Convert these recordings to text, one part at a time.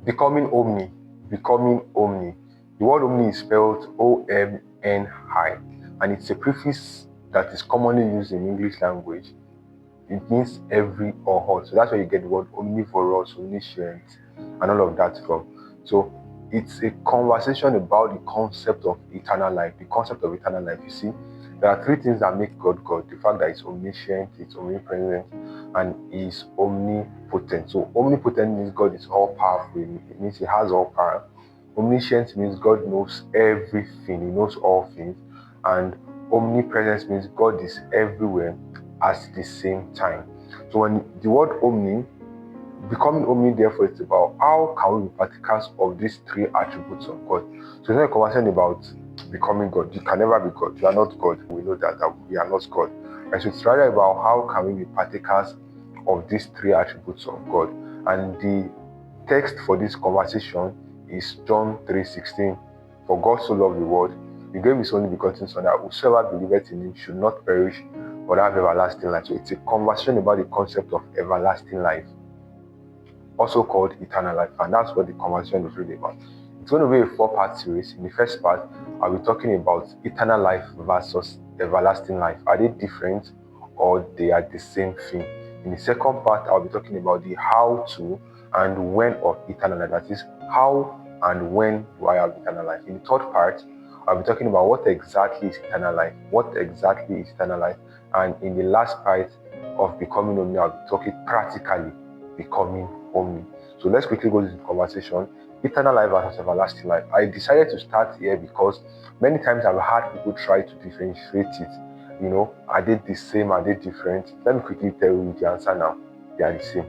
Becoming Omni. Becoming Omni. The word Omni is spelled O-M-N-I, and it's a prefix that is commonly used in English language. It means every or all. So that's where you get the word omnivorous, omniscient, and all of that from. So it's a conversation about the concept of eternal life. The concept of eternal life, you see, there are three things that make God God. The fact that it's omniscient, it's omnipresent, and is omnipotent. So omnipotent means God is all powerful. It means he has all power. Omniscient means God knows everything. He knows all things. And omnipresence means God is everywhere at the same time. So when the word omni, becoming omni, therefore, it's about how can we be partakers of these three attributes of God. So it's not a conversation about becoming God. You can never be God. You are not God. We know that we are not God. And so it's rather about how can we be partakers of these three attributes of God. And the text for this conversation is John 3:16. For God so loved the world, he gave his only begotten Son, that whosoever believeth in him should not perish but have everlasting life. So it's a conversation about the concept of everlasting life, also called eternal life, and that's what the conversation is really about. It's going to be a 4-part series. In the first part, I'll be talking about eternal life versus everlasting life. Are they different or they are the same thing? In the second part, I'll be talking about the how to and when of eternal life. That is, how and when do I have eternal life? In the third part, I'll be talking about what exactly is eternal life, what exactly is eternal life, and in the last part of becoming Omni, I'll be talking practically becoming Omni. So let's quickly go to the conversation. Eternal life versus everlasting life. I decided to start here because many times I've had people try to differentiate it. You know, are they the same? Are they different? Let me quickly tell you the answer now. They are the same.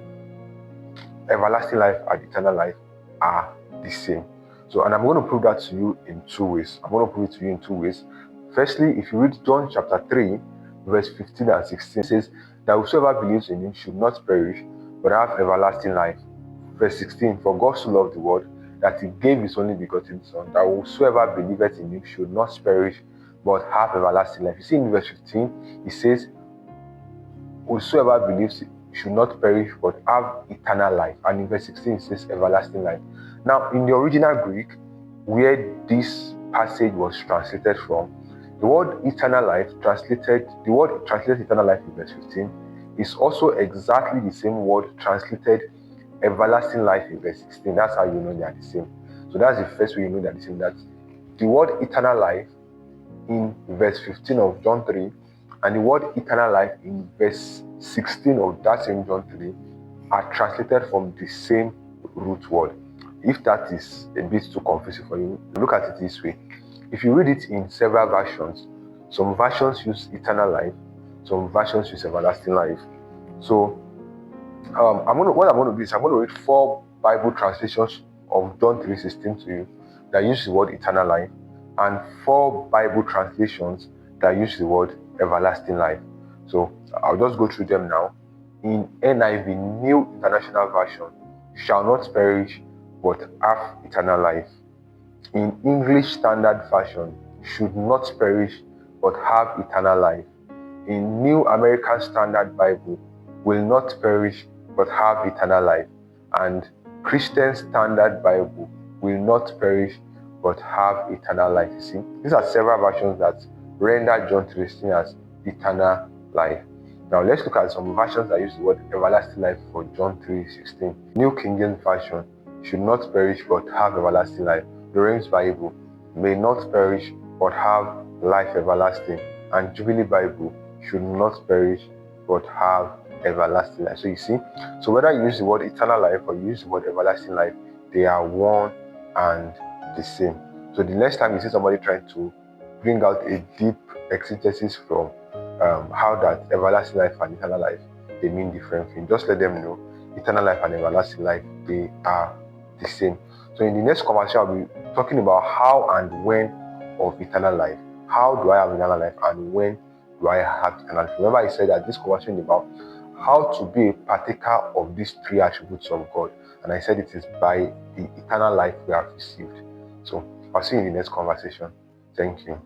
Everlasting life and eternal life are the same. So, and I'm going to prove that to you in 2 ways. I'm going to prove it to you in 2 ways. Firstly, if you read John chapter 3, verse 15 and 16, it says that whosoever believes in him should not perish, but have everlasting life. Verse 16, for God so loved the world that he gave his only begotten Son, that whosoever believeth in him should not perish, but have everlasting life. You see in verse 15, it says, whosoever believes should not perish, but have eternal life. And in verse 16, it says everlasting life. Now, in the original Greek, where this passage was translated from, the word eternal life translated eternal life in verse 15 is also exactly the same word translated everlasting life in verse 16. That's how you know they are the same. So that's the first way you know they are the same. That the word eternal life in verse 15 of John 3 and the word eternal life in verse 16 of that same John 3 are translated from the same root word. If that is a bit too confusing for you, look at it this way. If you read it in several versions, some versions use eternal life, some versions use everlasting life. So what I'm going to do is I'm going to read 4 Bible translations of John 3:16 to you that use the word eternal life, and 4 Bible translations that use the word everlasting life. So I'll just go through them now. In NIV, New International Version, shall not perish but have eternal life. In English Standard Version, should not perish but have eternal life. In New American Standard Bible, will not perish but have eternal life. And Christian Standard Bible, will not perish but have eternal life. You see, these are several versions that render John 3:16 as eternal life. Now let's look at some versions that use the word everlasting life for John 3:16. New King James Version, should not perish but have everlasting life. Lorenz Bible, may not perish but have life everlasting. And Jubilee Bible, should not perish but have everlasting life. So you see, so whether you use the word eternal life or you use the word everlasting life, they are one and the same. So the next time you see somebody trying to bring out a deep exegesis from how that everlasting life and eternal life, they mean different things, just let them know eternal life and everlasting life, they are the same. So in the next conversation, I'll be talking about how and when of eternal life. How do I have eternal life and when do I have eternal life? Remember, I said that this conversation is about how to be a partaker of these 3 attributes of God. And I said it is by the eternal life we have received. So I'll see you in the next conversation. Thank you.